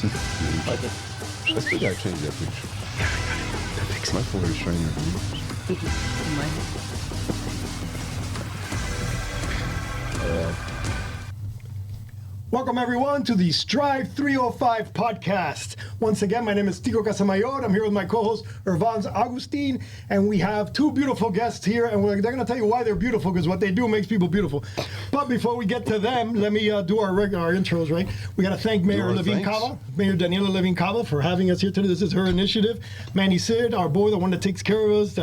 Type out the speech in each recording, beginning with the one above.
Listen. I still gotta change that picture. My phone is trying to. Welcome, everyone, to the Strive305 podcast. Once again, my name is Tico Casamayor. I'm here with my co-host, Irvans, Augustin, and we have two beautiful guests here, and they're going to tell you why they're beautiful, because what they do makes people beautiful. But before we get to them, let me do our intros, right? We got to thank Mayor Levine Cava, Mayor Daniela Levine Cava, for having us here today. This is her initiative. Manny Sid, our boy, the one that takes care of us,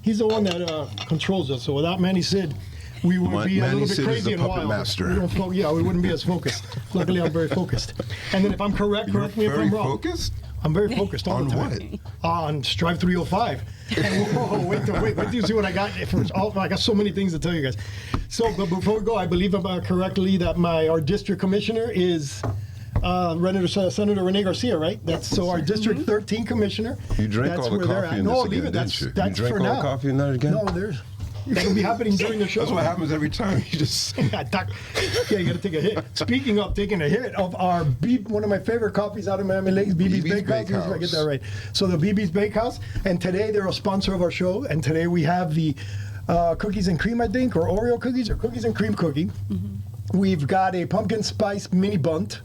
he's the one that controls us. So without Manny Sid, we would be a little bit crazy and wild. Master. We wouldn't be as focused. Luckily, I'm very focused. And then if I'm correct me if I'm wrong. Focused? I'm very focused all the time. On what? On Strive305. Wait till you see what I got. I got so many things to tell you guys. So, but before we go, I believe correctly that our district commissioner is Senator Rene Garcia, right? So our District 13 commissioner. You drank all the coffee in this again, didn't you? That's you drank for all now. the coffee in that again? No, that'll be happening during the show. That's what happens every time. You just... you got to take a hit. Speaking of taking a hit of one of my favorite coffees out of Miami Lakes, BB's Bakehouse. I get that right. So the BB's Bakehouse, and today they're a sponsor of our show, and today we have the cookies and cream, I think, or Oreo cookies, or cookies and cream cookie. Mm-hmm. We've got a pumpkin spice mini bunt.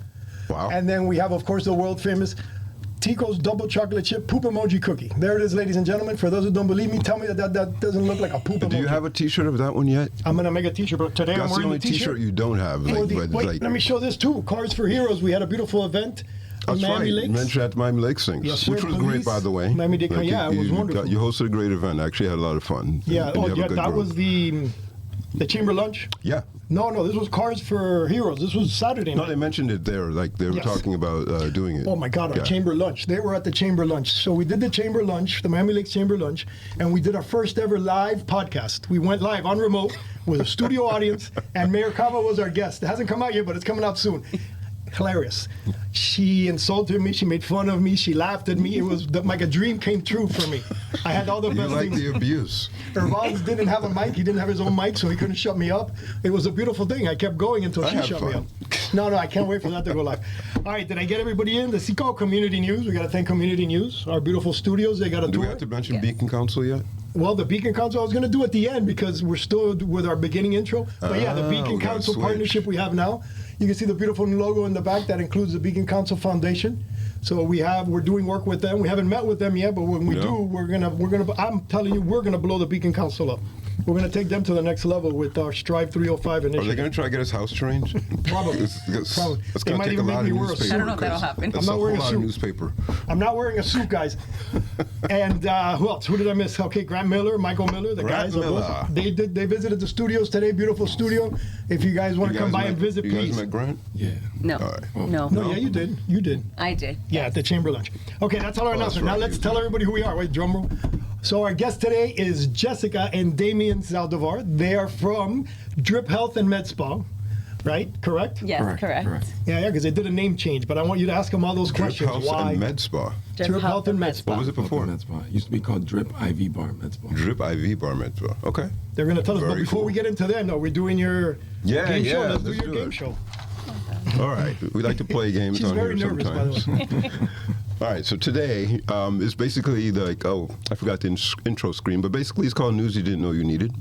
Wow. And then we have, of course, the world famous Tico's double chocolate chip poop emoji cookie. There it is, ladies and gentlemen. For those who don't believe me, tell me that doesn't look like a poop emoji. Do you have a T-shirt of that one yet? I'm going to make a T-shirt, but today I'm wearing the T-shirt. That's the only T-shirt you don't have. Let me show this too. Cards for Heroes. We had a beautiful event in Miami Lakes. You mentioned at Miami Lakes things, yes, sir, which was great, by the way. Miami Lakes, it was wonderful. You hosted a great event. I actually had a lot of fun. Yeah, that was the chamber lunch? Yeah. No, this was Cards for Heroes. This was Saturday night. No, they mentioned it there, like they were talking about doing it. Oh my God, our chamber lunch. They were at the chamber lunch. So we did the chamber lunch, the Miami Lakes chamber lunch, and we did our first ever live podcast. We went live on remote with a studio audience, and Mayor Cava was our guest. It hasn't come out yet, but it's coming out soon. Hilarious. She insulted me. She made fun of me. She laughed at me. It was like a dream came true for me. I had all the best things. You like the abuse. Irvans didn't have a mic. He didn't have his own mic, so he couldn't shut me up. It was a beautiful thing. I kept going until she shut me up. No, I can't wait for that to go live. All right, did I get everybody in? The Tico Community News. We got to thank Community News, our beautiful studios. They got a tour. Do we have to mention Beacon Council yet? Well, the Beacon Council I was going to do at the end because we're still with our beginning intro. But the Beacon Council partnership we have now. You can see the beautiful logo in the back that includes the Beacon Council Foundation. So we're doing work with them. We haven't met with them yet, but when we do, we're gonna. I'm telling you, we're gonna blow the Beacon Council up. We're gonna take them to the next level with our Strive305 initiative. Are they gonna try to get us house trained? Probably. Probably. They might even make me wear a suit. I don't know if that'll happen. I'm not wearing a suit. Newspaper. I'm not wearing a suit, guys. And who else? Who did I miss? Okay, Grant Miller, Michael Miller, the guys. They visited the studios today. Beautiful studio. If you guys want to come by and visit, please. You guys met Grant? Yeah. No. All right. No. Yeah, you did. You did. I did. Yeah, at the chamber lunch. Okay, that's all our announcement. Right. Now let's tell everybody who we are. Wait, drum roll. So our guest today is Jessica and Damien Zaldivar. They are from Drip Health and Med Spa, right? Correct? Yes, correct. Yeah, because they did a name change, but I want you to ask them all those questions. Drip Health and Med Spa. Drip Health and Med Spa. What was it before? Med Spa. It used to be called Drip IV Bar Med Spa. Drip IV Bar Med Spa. Okay. They're going to tell us, but Very before we get into that, no, we're doing your game show. Let's do your game show. All right. We like to play games She's on very here nervous, sometimes. by the way. All right, so today is basically I forgot the intro screen, but basically it's called News You Didn't Know You Needed.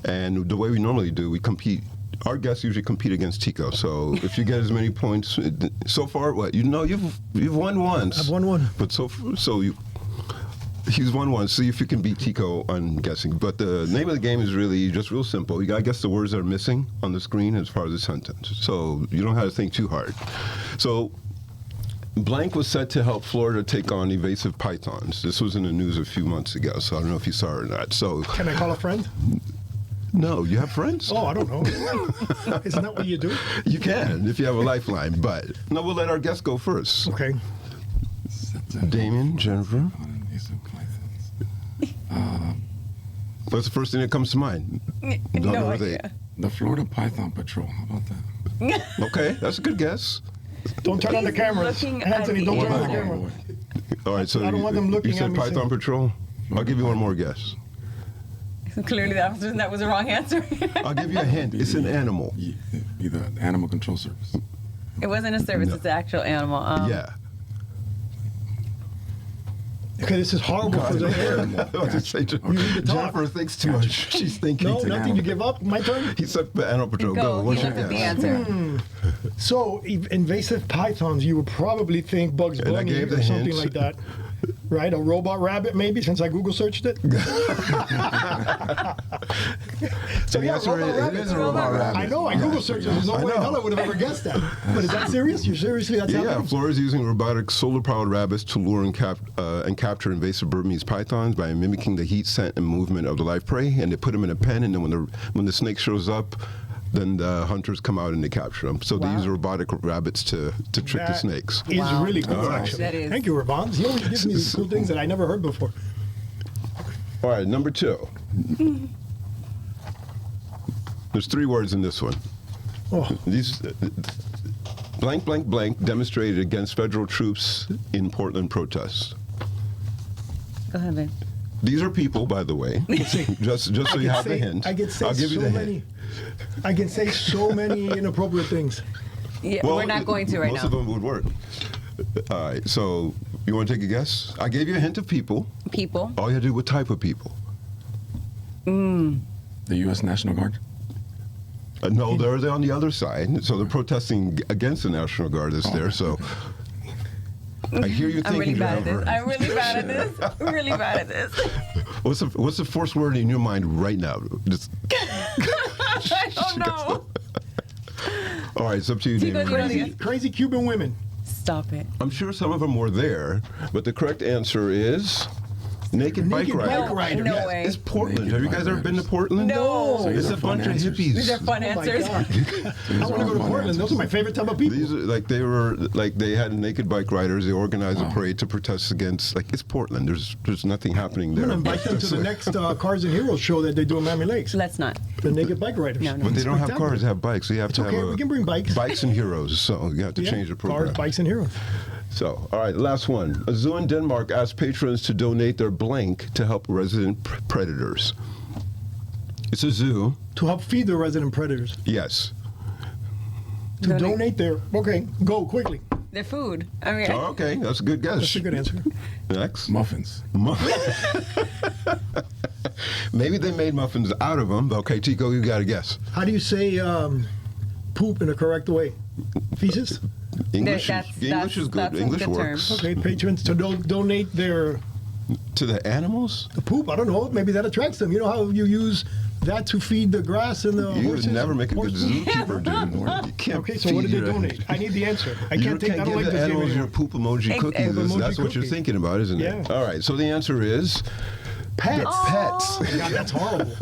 And the way we normally do, we compete. Our guests usually compete against Tico. So if you get as many points, so far, you've won once. I've won one. But he's won once. See if you can beat Tico on guessing. But the name of the game is really just real simple. You got to guess the words that are missing on the screen as part of the sentence. So you don't have to think too hard. So blank was set to help Florida take on evasive pythons. This was in the news a few months ago, so I don't know if you saw it or not. So can I call a friend? No, you have friends? Oh, I don't know. Isn't that what you do? You can if you have a lifeline, but no, we'll let our guests go first. Okay. Damien, Jennifer. What's the first thing that comes to mind? No idea. The Florida Python Patrol. How about that? Okay, that's a good guess. Don't turn on the cameras. Anthony, don't turn on the camera. All right, so I don't want them looking you said at me Python Patrol? I'll give you one more guess. Clearly that was the wrong answer. I'll give you a hint. It's an animal. Be the Animal Control Service. It wasn't a service, it's an actual animal. Yeah. Okay, this is horrible for the hair. I was just saying, need to talk. Jennifer thinks too much. She's thinking. No, nothing to give up. My turn. He said the Animal Patrol. Go. Go. What's He your looked at the guess? answer. So, invasive pythons, you would probably think Bugs And I Bunny gave the or something hint. like that. Right? A robot rabbit, maybe, since I Google searched it. So, The yeah, answer robot is- rabbit. it is a robot rabbit. I know, I Google searched it. There's no way in hell I would have ever guessed that. But is that serious? You're seriously, that's Yeah, happening? Florida's using robotic solar-powered rabbits to lure and capture invasive Burmese pythons by mimicking the heat, scent, and movement of the live prey. And they put them in a pen, and then when the snake shows up, then the hunters come out and they capture them. So they use robotic rabbits to trick the That snakes. is Wow. really cool, All right. actually. That is. Thank you, Irvans. He always gives me these cool things that I never heard before. All right, number 2. There's 3 words in this one. Oh, These blank, blank, blank demonstrated against federal troops in Portland protests. Go ahead, babe. These are people, by the way. just so you have the hint. I could say I'll give you so the many. hint. I can say so many inappropriate things. Yeah, Well, we're not going to right most now. of them would work. All right, so you want to take a guess? I gave you a hint of people. People. All you have to do, what type of people? The U.S. National Guard. No, they're on the other side. So they're protesting against the National Guard that's there. So I hear you I'm really thinking, bad at this. Jennifer. I'm really bad at this. I'm really bad at this. What's the first word in your mind right now? Just, I don't know. all right, it's up to you, Tico, David. do you know the Crazy, crazy Cuban women. Stop it. I'm sure some of them were there, but the correct answer is naked bike Naked rider. bike rider. No Yes, way. it's Portland. Naked Have you bike guys ever been to riders. Portland? No. So It's these a are fun bunch of answers. hippies. These are fun Oh my answers. God. I want to go to Portland. Those are my favorite type of people. These are they had naked bike riders. They organized a parade to protest against. Like, it's Portland. There's nothing happening I'm there. going to invite them to the next Cars and Heroes show that they do in Miami Lakes. Let's not. The naked bike riders. No, no. But they don't have Spectacular. cars. They have bikes. So you have It's to okay, have we can bring bikes. Bikes and heroes. So you have to Yeah, change the program. Cars, bikes, and heroes. So, all right, last one. A zoo in Denmark asked patrons to donate their blank to help resident predators. It's a zoo. To help feed the resident predators. Yes. To donate their. Okay, go quickly. Their food. I mean, Oh, okay, that's a good guess. That's a good answer. Next. Muffins. Maybe they made muffins out of them. Okay, Tico, you got to guess. How do you say poop in a correct way? Feces? English, That's- English is good. that's a English good term. works. Okay, patrons to donate their To the animals? the poop. I don't know. Maybe that attracts them. You know how you use that to feed the grass and the You horses? would never make a good Horses? zookeeper, dude. You can't Okay, so what did feed they your- donate? I need the answer. I You can't take. I can't don't give like the this game animals your anymore. poop emoji cookies. Poop emoji That's what you're cookie. thinking about, isn't it? Yeah. All right, so the answer is Pets. pets. God, that's horrible.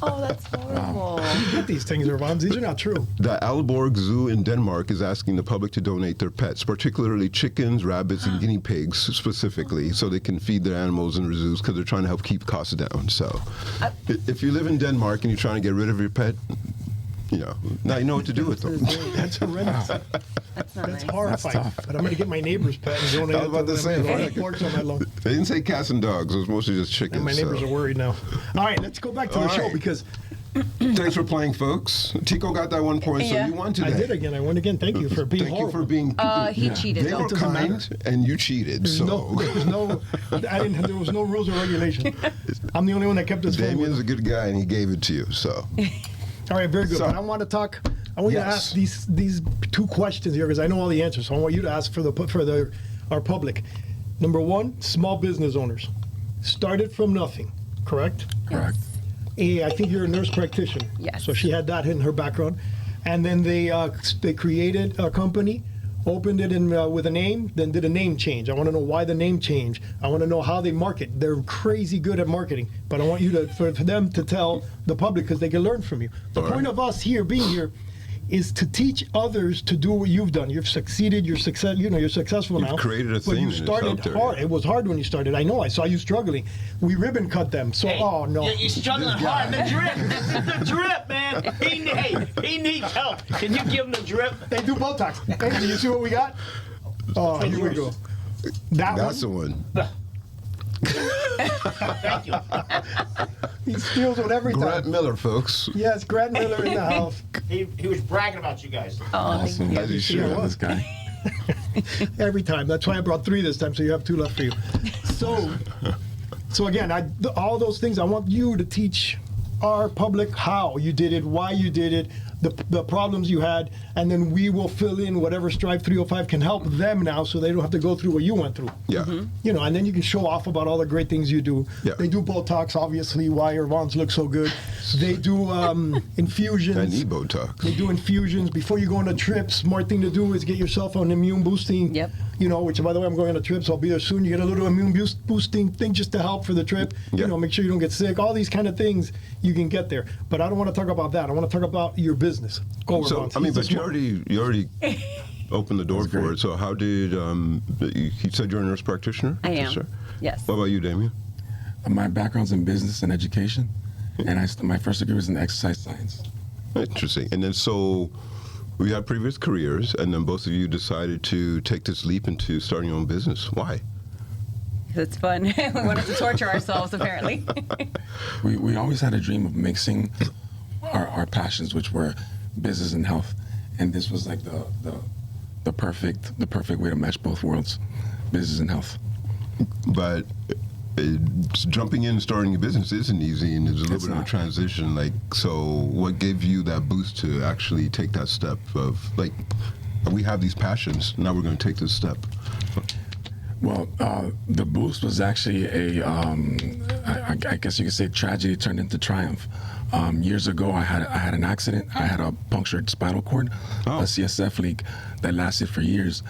oh, that's horrible. Get these things, Irvans. These are not true. The Aalborg Zoo in Denmark is asking the public to donate their pets, particularly chickens, rabbits, and guinea pigs specifically, so they can feed their animals in the zoos because they're trying to help keep costs down. So if you live in Denmark and you're trying to get rid of your pet, now you know what to do with them. That's horrendous. That's not That's nice. horrifying. tough. But I'm going to get my neighbor's pet and donate I was about to say, it to porch all night long. They didn't say cats and dogs. It was mostly just chickens. And my neighbors so. are worried now. All right, let's go back to the All show right. because Thanks for playing, folks. Tico got that 1 point, Yeah. so you won today. I did again. I won again. Thank you for being Thank horrible. you for being. He cheated They though. were doesn't kind, matter. and you cheated. There's So there was no rules or regulation. I'm the only one that kept this phone. Damien's a good guy, and he gave it to you. So All right, very good. So- But I want to talk. I want you to Yes. ask these 2 questions here because I know all the answers. So I want you to ask for our public. Number 1, small business owners started from nothing, correct? Correct. I think you're a nurse practitioner. Yes. So she had that in her background, and then they created a company, opened it with a name, then did a name change. I want to know why the name change. I want to know how they market. They're crazy good at marketing, but I want you for them to tell the public because they can learn from you. The All point right. of us being here is to teach others to do what you've done. You've succeeded. You're you're successful You've now. created a but thing you and it's started out there, hard. yeah. It was hard when you started. I know. I saw you struggling. We ribbon cut them. So oh no. You're struggling This guy. hard. The drip. This is the drip, man. He needs help. Can you give him the drip? They do Botox. Hey, do you see what we got? Oh, here we go. that's one. the one. Thank you. He steals with every Grant time. Miller, folks. Yes, Grant Miller in the house. He was bragging about you guys. Oh, thank Awesome. As you Yeah, should. it was. This guy. Every time. That's why I brought 3 this time, so you have 2 left for you. So again, all those things, I want you to teach our public how you did it, why you did it, the problems you had, and then we will fill in whatever Strive305 can help them now so they don't have to go through what you went through. Yeah. You know, and then you can show off about all the great things you do. Yeah. They do Botox, obviously, why Irvans look so good. They do infusions. I need Botox. They do infusions. Before you go on a trip, smart thing to do is get yourself an immune boosting. Yep. You know, which, by the way, I'm going on a trip, so I'll be there soon. You get a little immune boosting thing just to help for the trip. Yeah. You know, make sure you don't get sick. All these kind of things you can get there. But I don't want to talk about that. I want to talk about your business. Go, So, Irvans. I mean, He's but the you already opened the door That's for great. it. So how did, you said you're a nurse practitioner? I am. Sure. Yes. What about you, Damien? My background's in business and education, and my first degree was in exercise science. Interesting. And then so we had previous careers, and then both of you decided to take this leap into starting your own business. Why? It's fun. We wanted to torture ourselves, apparently. We always had a dream of mixing our passions, which were business and health, and this was like the perfect way to mesh both worlds, business and health. But jumping in and starting a business isn't easy, and there's a little It's bit of a not. transition. Like, so what gave you that boost to actually take that step of, like, we have these passions, now we're going to take this step? Well, the boost was actually I guess you could say tragedy turned into triumph. Years ago, I had an accident. I had a punctured spinal cord, a CSF leak that lasted for years.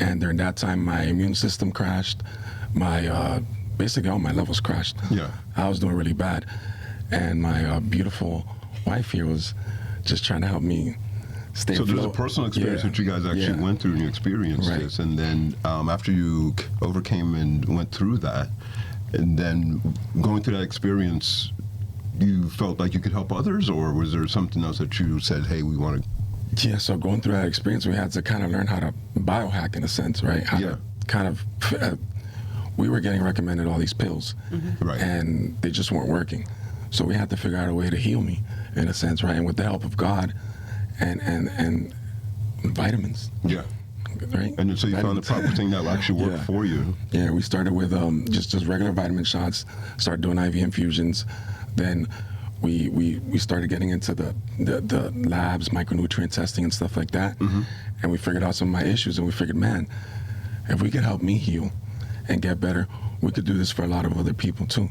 And during that time, my immune system crashed. My basically all my levels crashed. Yeah. I was doing really bad. And my beautiful wife here was just trying to help me stay So there's a afloat. personal experience Yeah. that you guys actually Yeah. went through and you experienced Right. this, and then after you overcame and went through that, and then going through that experience, you felt like you could help others, or was there something else that you said, hey, we want to? Yeah, so going through that experience, we had to kind of learn how to biohack in a sense, right? How Yeah. to kind of, we were getting recommended all these pills, Right. and they just weren't working. So we had to figure out a way to heal me in a sense, right? And with the help of God and vitamins, Yeah. right? And then so you found the Vitamins. proper thing that will actually work Yeah. for you. Yeah, we started with just regular vitamin shots, started doing IV infusions. Then we started getting into the labs, micronutrient testing and stuff like that. And we figured out some of my issues, and we figured, man, if we could help me heal and get better, we could do this for a lot of other people too.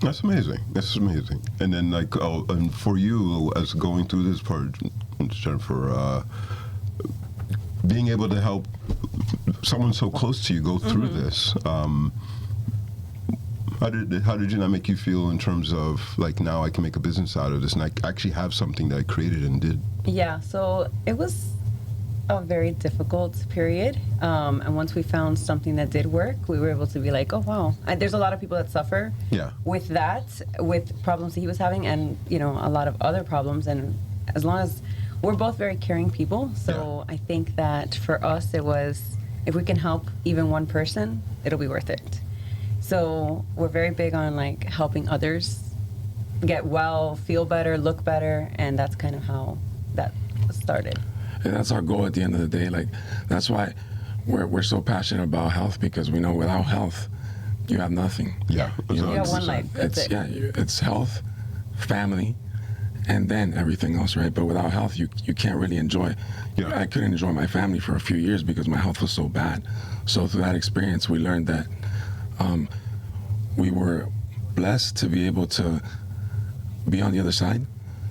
That's amazing. That's amazing. And then, like, and for you, as going through this part, Jennifer, being able to help someone so close to you go through this, how did you not make you feel in terms of, like, now I can make a business out of this, and I actually have something that I created and did? Yeah, so it was a very difficult period. And once we found something that did work, we were able to be like, oh, wow. And there's a lot of people that suffer Yeah. with that, with problems that he was having, and, you know, a lot of other problems. And as long as we're both very caring people, so I think that for us, it was, if we can help even one person, it'll be worth it. So we're very big on, like, helping others get well, feel better, look better, and that's kind of how that started. And that's our goal at the end of the day. Like, that's why we're so passionate about health, because we know without health, you have nothing. Yeah. You know, You have it's- one life, that's It's, it. yeah, it's health, family, and then everything else, right? But without health, you can't really enjoy. Yeah. I couldn't enjoy my family for a few years because my health was so bad. So through that experience, we learned that we were blessed to be able to be on the other side,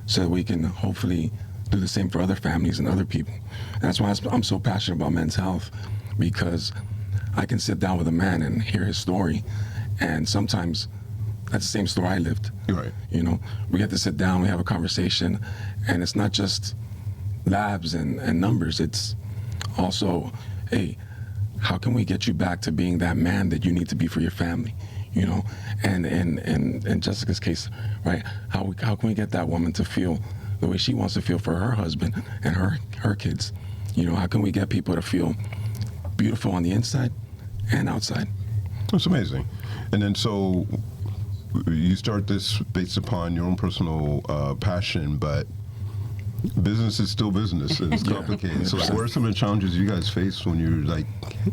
so that we can hopefully do the same for other families and other people. And that's why I'm so passionate about men's health, because I can sit down with a man and hear his story, and sometimes that's the same story I lived. Right. You know, we get to sit down, we have a conversation, and it's not just labs and numbers. It's also, hey, how can we get you back to being that man that you need to be for your family? You know, and in Jessica's case, right? How can we get that woman to feel the way she wants to feel for her husband and her kids? You know, how can we get people to feel beautiful on the inside and outside? That's amazing. And then so you start this based upon your own personal passion, but business is still business, and it's complicated. So, what are some of the challenges you guys face when you're like,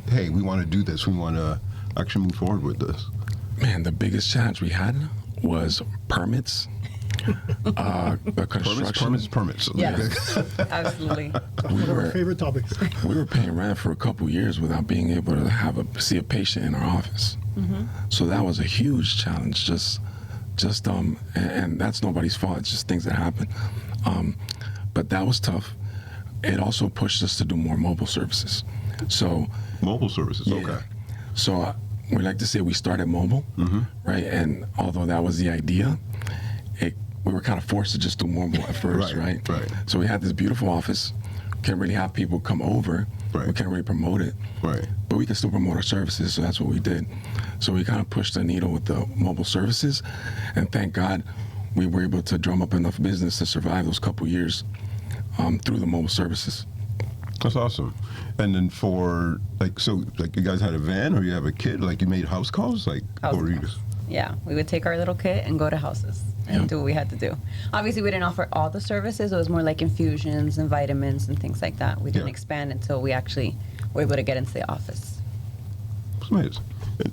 hey, we want to do this, we want to actually move forward with this? Man, the biggest challenge we had was permits. The construction. Permits. Yes, absolutely. One of our favorite topics. We were paying rent for a couple years without being able to see a patient in our office. So that was a huge challenge. And that's nobody's fault. It's just things that happen. But that was tough. It also pushed us to do more mobile services. So Mobile services. yeah. Okay. So we like to say we started mobile, right? And although that was the idea, we were kind of forced to just do mobile at first, right? Right. So we had this beautiful office. Can't really have people come over. Right. We can't really promote it. Right. But we can still promote our services, so that's what we did. So we kind of pushed the needle with the mobile services, and thank God we were able to drum up enough business to survive those couple years through the mobile services. That's awesome. And then you guys had a van, or you have a kid? Like, you made house calls, like, House or you calls. just Yeah, we would take our little kit and go to houses and do what we had to do. Obviously, we didn't offer all the services. It was more like infusions and vitamins and things like that. We didn't expand until we actually were able to get into the office. It's amazing.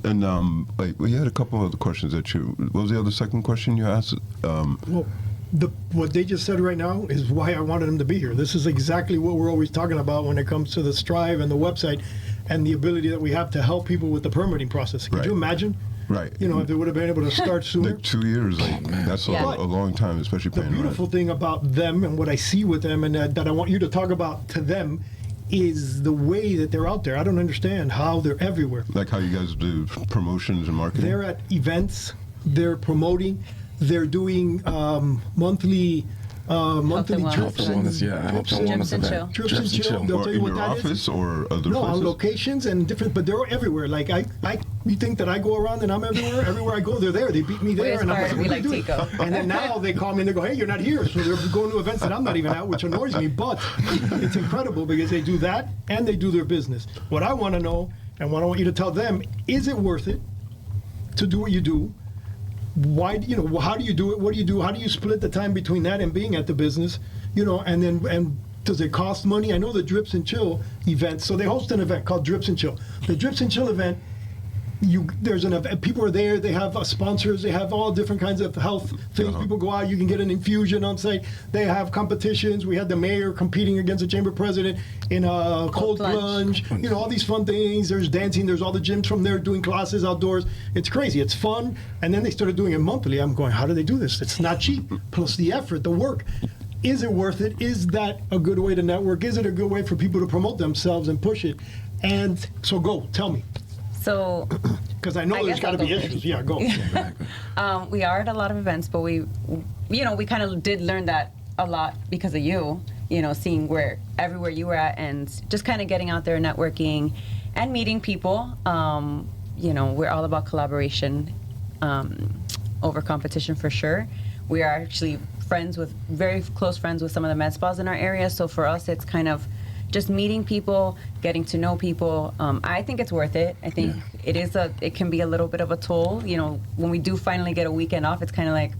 And we had a couple of other questions that what was the other second question you asked? Well, what they just said right now is why I wanted them to be here. This is exactly what we're always talking about when it comes to the Strive and the website and the ability that we have to help people with the permitting process. Could you imagine? Right. You know, if they would have been able to start sooner. Like 2 years, that's a long time, especially The paying beautiful rent. thing about them and what I see with them and that I want you to talk about to them is the way that they're out there. I don't understand how they're everywhere. Like how you guys do promotions and marketing? They're at events, they're promoting, they're doing monthly wellness. trips. Health and wellness, yeah. Health and Trips wellness and event. chill. Trips and chill. They'll Or tell you in what your that is. office or other No, on places? locations and different, but they're everywhere. Like you think that I go around and I'm everywhere? Everywhere I go, they're there. They beat me there, and I'm like, We what are like you doing? Tico. And then now they call me and they go, hey, you're not here. So they're going to events that I'm not even at, which annoys me. But it's incredible because they do that and they do their business. What I want to know and what I want you to tell them, is it worth it to do what you do? Why, how do you do it? What do you do? How do you split the time between that and being at the business? And does it cost money? I know the Drips and Chill events. So they host an event called Drips and Chill. The Drips and Chill event, there's an event. People are there. They have sponsors. They have all different kinds of health things. People go out. You can get an infusion on site. They have competitions. We had the mayor competing against the chamber president in a cold plunge. All these fun things. There's dancing. There's all the gyms from there doing classes outdoors. It's crazy. It's fun. And then they started doing it monthly. I'm going, how do they do this? It's not cheap. Plus the effort, the work. Is it worth it? Is that a good way to network? Is it a good way for people to promote themselves and push it? And so go, tell me. So, Because I know there's guess got to I'll be go issues. first. Yeah, go. we are at a lot of events, but we kind of did learn that a lot because of you, seeing everywhere you were at and just kind of getting out there, networking and meeting people. We're all about collaboration over competition for sure. We are actually very close friends with some of the med spas in our area. So for us, it's kind of just meeting people, getting to know people. I think it's worth it. I think it can be a little bit of a toll. When we do finally get a weekend off, it's kind of like,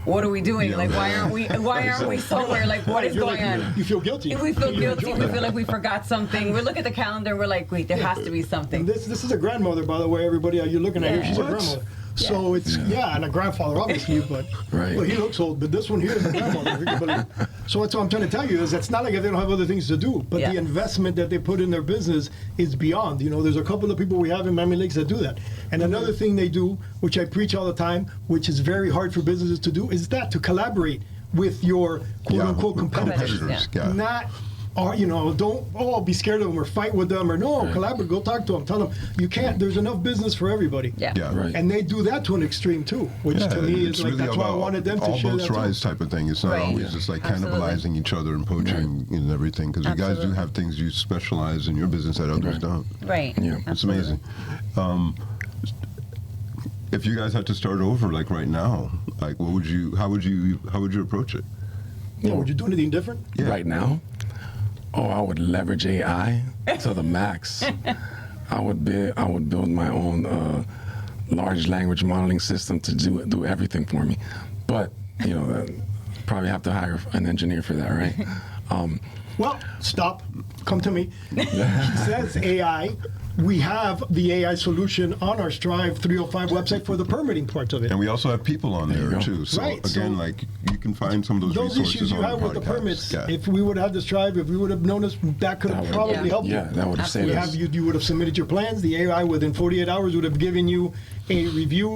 what are we doing? Yeah. Like, why aren't we somewhere? Like, what is going on? You feel guilty. We feel guilty. enjoy We feel like we forgot something. We look at the calendar. We're like, wait, there has to be something. This is a grandmother, by the way, everybody you're looking at here. She's a What? grandmother. So it's, and a grandfather, obviously, but Right. well, he looks old, but this one here is a grandmother. if you can believe. So that's what I'm trying to tell you is it's not like if they don't have other things to do, but the investment that they put in their business is beyond. There's a couple of people we have in Miami Lakes that do that. And another thing they do, which I preach all the time, which is very hard for businesses to do, is to collaborate with your quote-unquote competitors. Yeah. Not, don't be scared of them or fight with them or collaborate, go talk to them, tell them you can't, there's enough business for everybody. Yeah. Right. And they do that to an extreme too, which to me it's is like, really that's why I about wanted them to all share boats that rise too. type of thing. It's not Right. always just like Absolutely. cannibalizing each other and poaching and everything, because you guys do Absolutely. have things you specialize in your business that others don't. Right. Yeah. It's amazing. If you guys had to start over, like right now, like how would you approach it? Yeah, would you do anything different? Yeah. Right now, I would leverage AI to the max. I would build my own large language modeling system to do everything for me. But Probably have to hire an engineer for that, right? Well, stop. Come to me. He says AI. We have the AI solution on our Strive305 website for the permitting part of it. And we also have people on There you there go. too. So Right, again, so like you can find some of those Those resources issues you on have the with the podcast. permits, Yeah. if we would have had this Strive, if we would have known us, that could have That would- probably helped Yeah, you. that would have saved We us. have you would have submitted your plans. The AI within 48 hours would have given you a review,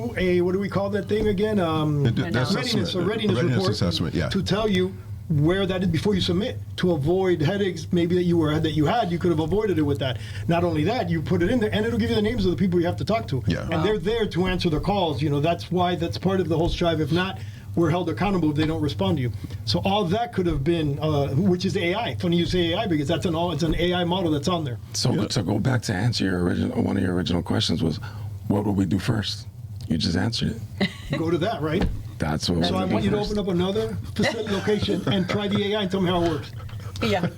what do we call that thing again? That's Readiness, a assessment. readiness report assessment, yeah. to tell you where that is before you submit, to avoid headaches maybe that you had. You could have avoided it with that. Not only that, you put it in there, and it'll give you the names of the people you have to talk to. Yeah. And Wow. they're there to answer the calls. That's why that's part of the whole Strive. If not, we're held accountable if they don't respond to you. So all that could have been, which is AI. Funny you say AI because it's an AI model that's on there. So to go back to answer one of your original questions was, what would we do first? You just answered it. Go to that, right? That's what. So I want you to open up another facility location and try the AI and tell me how it works. Yeah.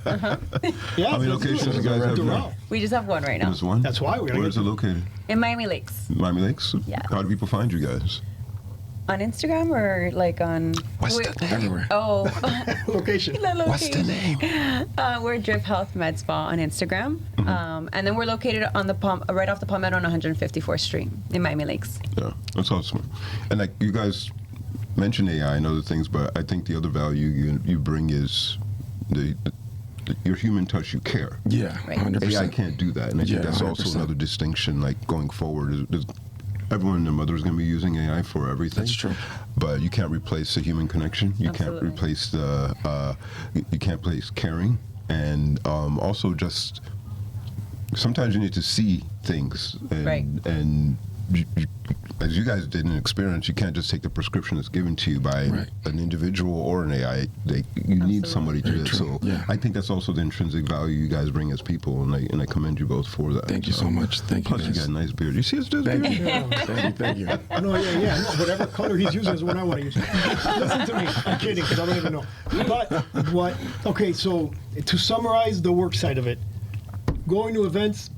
Yeah, How many let's do it. locations you guys have now? We just have one right now. There's one? That's why we gotta Where is get- it located? In Miami Lakes. Miami Lakes? Yeah. How do people find you guys? On Instagram or like on. What's Wait, the name? Everywhere. Oh. Location. What's the name? We're Drip Health Med Spa on Instagram. Mm-hmm. And then we're located on the right off the Palmetto on 154th Street in Miami Lakes. Yeah, that's awesome. And like you guys mentioned AI and other things, but I think the other value you bring is your human touch. You care. Yeah, Right. 100%. AI can't do that, and I think Yeah, that's also 100%. another distinction. Like going forward, everyone and their mother is going to be using AI for everything. That's true. But you can't replace the human connection. You Absolutely. can't replace you can't replace caring, and also just sometimes you need to see things, and Right. as you guys did in experience, you can't just take the prescription that's given to you by Right. an individual or an AI. You need somebody to do Very it. true. So Yeah. I think that's also the intrinsic value you guys bring as people, and I commend you both for that. Thank you so much. Thank you, Plus, you guys. got a nice beard. You see his beard? Thank you. Thank you. No, yeah. No, whatever color he's using is what I want to use. Listen to me. I'm kidding because I don't even know. But okay, so to summarize the work side of it, going to events,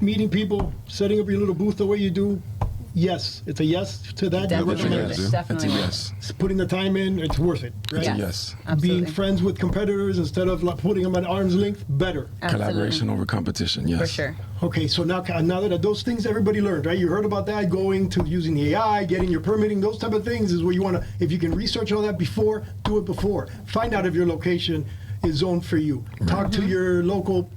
meeting people, setting up your little booth the way you do, yes. It's a yes to that. You Definitely. recommend yes, it? yeah. Definitely. It's a yes. Putting the time in, it's worth it, right? Yes. Yes. Absolutely. Being friends with competitors instead of like, putting them at arm's length, better. Absolutely. Collaboration over competition. Yes. For sure. Okay, so now that those things everybody learned, right? You heard about that, going to using the AI, getting your permitting, those type of things is where you want to, if you can research all that before, do it before. Find out if your location is zoned for you. Talk to your local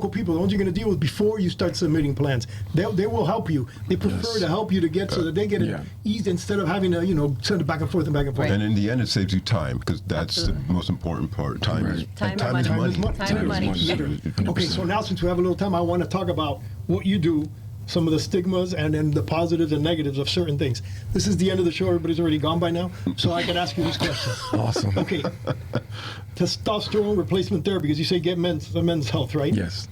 people, the ones you're going to deal with before you start submitting plans. They will help you. They prefer Yes. to help you to get so that they get it Yeah. eased instead of having to, send it back and forth and back and forth. Right. And in the end, it saves you time because that's Absolutely. the most important part. Time is Right. Time time and is money. money. Time is Time and money. Literally. 100%. Okay, so now since we have a little time, I want to talk about what you do, some of the stigmas and then the positives and negatives of certain things. This is the end of the show. Everybody's already gone by now, so I can ask you this question. Awesome. Okay, testosterone replacement therapy, because you say get men's health, right? Yes.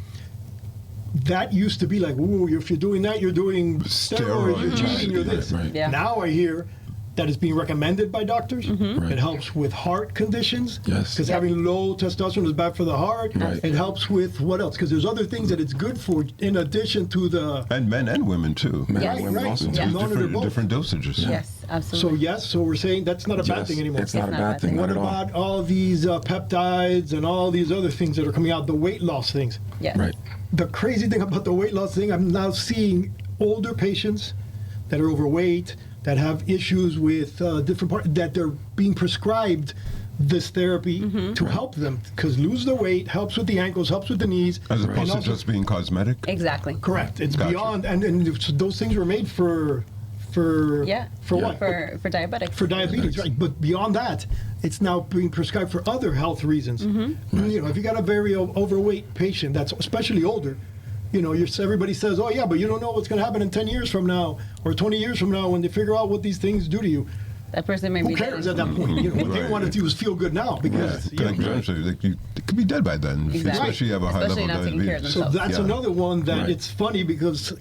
That used to be like, ooh, if you're doing that, you're doing steroids, you're Steroids. cheating, you're this. Right. Yeah. Now I hear that is being recommended by doctors. Right. It helps with heart conditions. Yes. Because having low testosterone is bad for the heart. Right. It helps with what else? Because there's other things that it's good for in addition to the. And men and women too. Men Yes. and women Right. also. Yeah. There's Monitor both. different dosages. Yes, So absolutely. yes, so we're saying that's not a bad Yes. thing anymore. It's not a It's not bad bad thing. thing. What Not at all. about all these peptides and all these other things that are coming out, the weight loss things? Yes. Right. The crazy thing about the weight loss thing, I'm now seeing older patients that are overweight, that have issues with different parts, that they're being prescribed this therapy to help them. Because lose the weight helps with the ankles, helps with the knees. As and opposed to also- just being cosmetic. Exactly. Correct. It's Gotcha. beyond, and those things were made for Yeah. what? For diabetics. For diabetes, right? But beyond that, it's now being prescribed for other health reasons. If you got a very overweight patient that's especially older, everybody says, "Oh yeah, but you don't know what's going to happen in 10 years from now or 20 years from now when they figure out what these things do to you." That person may Who be cares dead. at that point? What they Right. want to do is feel good now because. Yeah, like John said, like, you could be dead by then, Exactly. especially if you have a high Especially level of not taking care of diabetes. So themselves. that's Yeah. another one that Right. it's funny because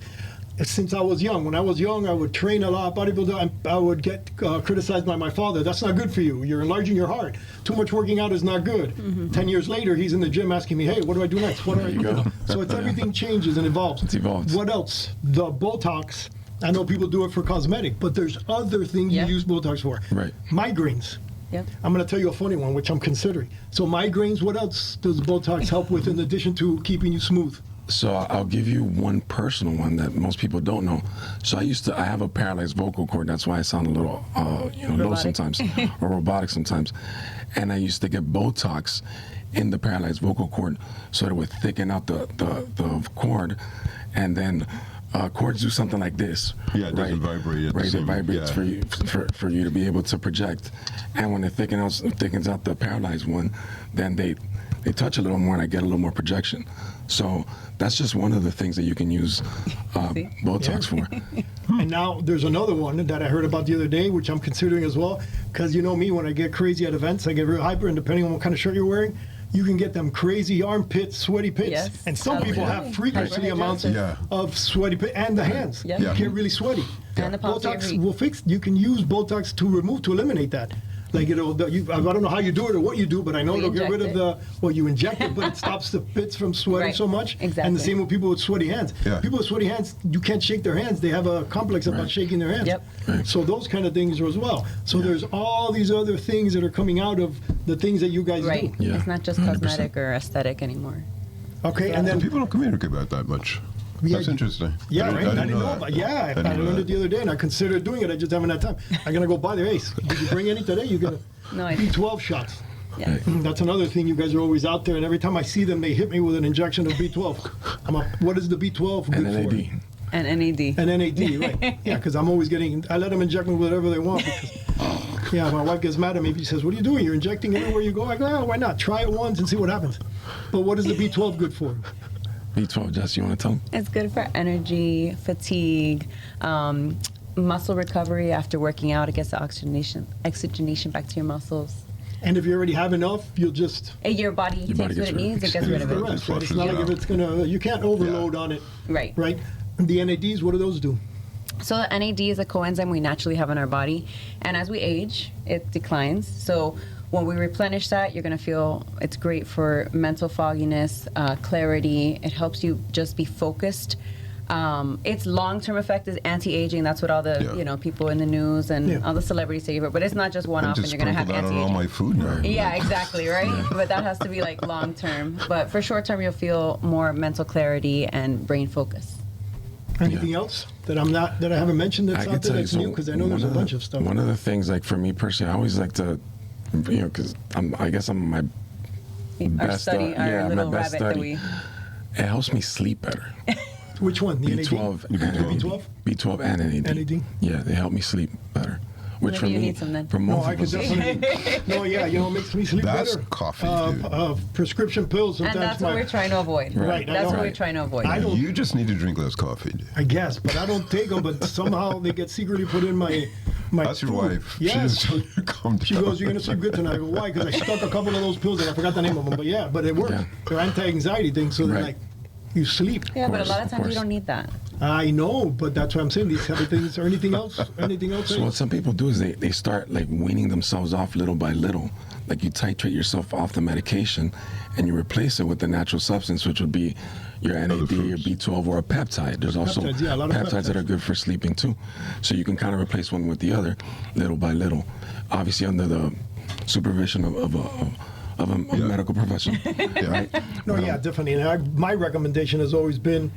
since I was young, when I was young, I would train a lot, bodybuilder. I would get criticized by my father. That's not good for you. You're enlarging your heart. Too much working out is not good. 10 years later, he's in the gym asking me, "Hey, what do I do next? What do I you do?" go. So it's everything changes and evolves. It's evolved. What else? The Botox. I know people do it for cosmetic, but there's other things Yeah. you use Botox for. Right. Migraines. Yep. I'm going to tell you a funny one, which I'm considering. So migraines, what else does Botox help with in addition to keeping you smooth? So I'll give you one personal one that most people don't know. So I have a paralyzed vocal cord. That's why I sound a little, low Robotic. sometimes, or robotic sometimes. And I used to get Botox in the paralyzed vocal cord so it would thicken out the cord, and then cords do something like this. Yeah, it doesn't vibrate at the Right, it same- vibrates yeah. for you to be able to project. And when it thickens out the paralyzed one, then they touch a little more, and I get a little more projection. So that's just one of the things that you can use Botox for. And now there's another one that I heard about the other day, which I'm considering as well. Because you know me, when I get crazy at events, I get real hyper, and depending on what kind of shirt you're wearing, you can get them crazy armpits, sweaty pits. Yes, And some people absolutely. have frequently amounts Yeah. of sweaty pits, and the hands. Yeah. You Yeah. get really sweaty. And the palms of your Botox feet. will fix. You can use Botox to eliminate that. Like I don't know how you do it or what you do, but I know We it'll get rid of inject you inject it, but it stops the pits from sweating Right. so much. Exactly. And the same with people with sweaty hands. Yeah. People with sweaty hands, you can't shake their hands. They have a complex about Right. shaking their hands. Yep. So those kind of things are as well. So there's all these other things that are coming out of the things that you guys Right. do. Yeah, It's not just 100%. cosmetic or aesthetic anymore. Okay, and And then people don't communicate about that much. Yeah, That's you- interesting. yeah, right. I didn't know that. about. Yeah, I didn't know learned that. it the other day, and I considered doing it. I just haven't had time. I'm gonna go buy the Ace. Did you bring any today? You're gonna No, I didn't. B12 shots. Yeah. That's another thing. You guys are always out there, and every time I see them, they hit me with an injection of B12. What is the B12 good And for? NAD. And NAD. And NAD, right? Yeah, because I'm always I let them inject me with whatever they want. Because, yeah, my wife gets mad at me. She says, "What are you doing? You're injecting everywhere you go." I go, "Oh, why not? Try it once and see what happens." But what is the B12 good for? B12, Jess, you want to tell them? It's good for energy, fatigue, muscle recovery after working out. It gets the oxygenation back to your muscles. And if you already have enough, you'll just And your body Your takes body what gets it rid of needs, it. it gets rid of the it. rest. Right? It's Flushes not it like if out. it's gonna. You can't overload on it, Right. right? The NADs, what do those do? So the NAD is a coenzyme we naturally have in our body, and as we age, it declines. So when we replenish that, you're going to feel it's great for mental fogginess, clarity. It helps you just be focused. Its long-term effect is anti-aging. That's what all the Yeah. people in the news and Yeah. all the celebrities say. But it's not just I one-off, and just you're going to have sprinkle that on all anti-aging. my food now. Yeah, exactly, right? But that has to be like long-term. But for short-term, you'll feel more mental clarity and brain focus. Anything else that I haven't mentioned that's I out can there tell you that's new? Because I know there's a bunch of stuff. One of the things, like for me personally, I always like to, because I guess I'm my Our best, study, our my little best rabbit that study. we... It helps me sleep better. Which one? The B12 NAD? and B12? B12 and NAD. NAD? Yeah, they help me sleep better. Which Maybe for you me, need some then. for No, most I of could us, definitely. No, yeah, it makes me sleep That's better. coffee, dude. Prescription pills. And Sometimes that's what we're trying to avoid. Right, I That's know. what we're trying to avoid. I don't- You just need to drink less coffee. Dude. I guess, but I don't take them. But somehow they get secretly put in my. That's your food. wife. Yes. She just calm down. She goes, "You're gonna sleep good tonight." I go, "Why?" Because I stuck a couple of those pills and I forgot the name of them. But yeah, but it worked. Yeah. They're anti-anxiety things, so they're Right. like, you sleep. Yeah, but a course, lot of of times you course. don't need that. I know, but that's what I'm saying. These heavy things. Or anything else? Anything else? So what some people do is they start like weaning themselves off little by little. Like you titrate yourself off the medication and you replace it with the natural substance, which would be your NAD, your foods. B12, or a peptide. There's also Peptides, yeah, a lot of peptides that peptides. are good for sleeping too. So you can kind of replace one with the other, little by little. Obviously under the supervision of a medical professional. Right? No, yeah, definitely. And my recommendation has always been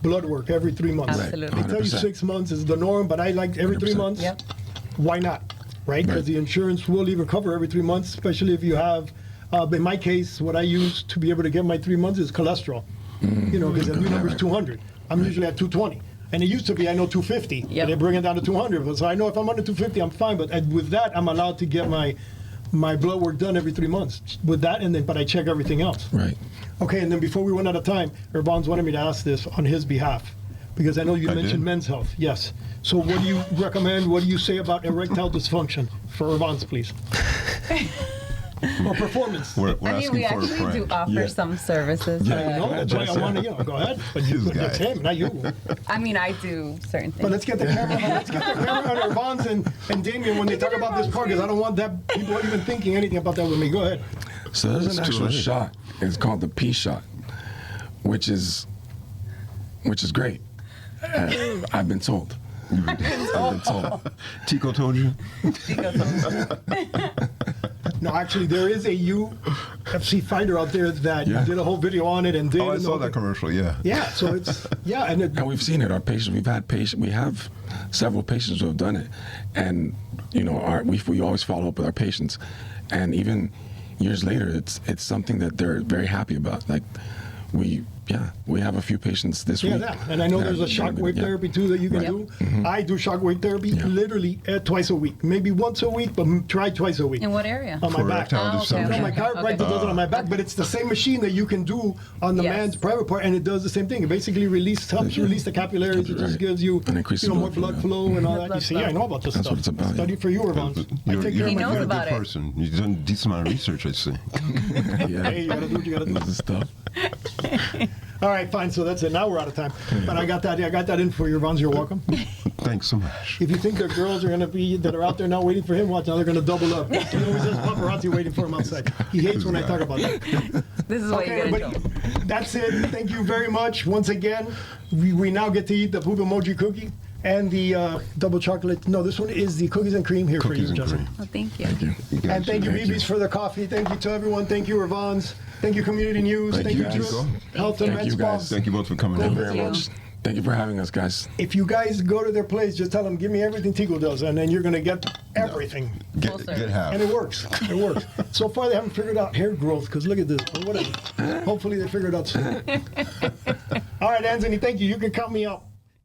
blood work every 3 months. Absolutely. They tell you 100%. 6 months is the norm, but I like every 3 100%. months. Yep. Why not? Right? Because Right. the insurance will even cover every 3 months, especially if you have. In my case, what I use to be able to get my 3 months is cholesterol. Because the new number is 200. I'm usually at 220. And it used to be, I know, 250. Yep. They bring it down to 200. So I know if I'm under 250, I'm fine. But with that, I'm allowed to get my blood work done every 3 months. With that, but I check everything else. Right. Okay, and then before we run out of time, Irvans wanted me to ask this on his behalf, because I know you I mentioned did? men's health. Yes. So what do you recommend? What do you say about erectile dysfunction for Irvans, please? Or performance. We're I mean, asking we for a actually friend. do offer Yeah. some services. Yeah, I know, that's why I want to, go ahead. But This guy. it's him, not you. I mean, I do certain things. But let's get the camera. Let's get the camera on Irvans and Damien when they talk about this part, because I don't want that people even thinking anything about that with me. Go ahead. So there's It's an too actual late. shot. It's called the P shot, which is great. I've been told. I've been told. Tico told you? No, actually, there is a UFC fighter out there that Yeah. did a whole video on it and did. Oh, I and saw all that commercial. Yeah. Yeah, so it's and And we've seen it. Our patients, we have several patients who have done it, and you know, we always follow up with our patients, and even years later, it's something that they're very happy about. Like we have a few patients this week. Yeah, and I know there's a shockwave therapy too that you can do. I do shockwave therapy literally twice a week, maybe once a week, but try twice a week. In what area? On my For back. erectile dysfunction. No, my chiropractor does it on my back, but it's the same machine that you can do on the Yes. man's private part, and it does the same thing. It basically helps release the capillaries. It just gives you And increases more blood blood flow, flow and all Blood that. You see, flow. I know about this That's stuff. what it's about, Study yeah. for you, Irvans. I take care He of my knows You're a about good it. person. You've done a decent amount of research, I see. Yeah. Hey, you gotta do what you gotta do. This is stuff. All right, fine. So that's it. Now we're out of time. But I got that in for you, Irvans. You're welcome. Thanks so much. If you think the girls are going to be that are out there now waiting for him, watch now they're going to double up. He always has paparazzi waiting for him outside. He hates when I talk about that. This is what Okay, you get in everybody, trouble. that's it. Thank you very much. Once again, we now get to eat the poop emoji cookie and the double chocolate. No, this one is the cookies and cream here Cookies for you, and Justin. cream. Well, thank you. Thank you. You guys And thank you, should- BBs, for the coffee. Thank you to everyone. Thank you, Irvans. Thank you, Community News. Thank you, Trip, Tico. Health and Thank Med you, Spa. guys. Thank you both for coming Thank in. you very you. much. Thank you for having us, guys. If you guys go to their place, just tell them, give me everything Tico does, and then you're going to get everything. Get, Full get service. half. And it works. It works. So far, they haven't figured out hair growth, because look at this. But whatever. Hopefully, they figure it out soon. All right, Anthony, thank you. You can count me out.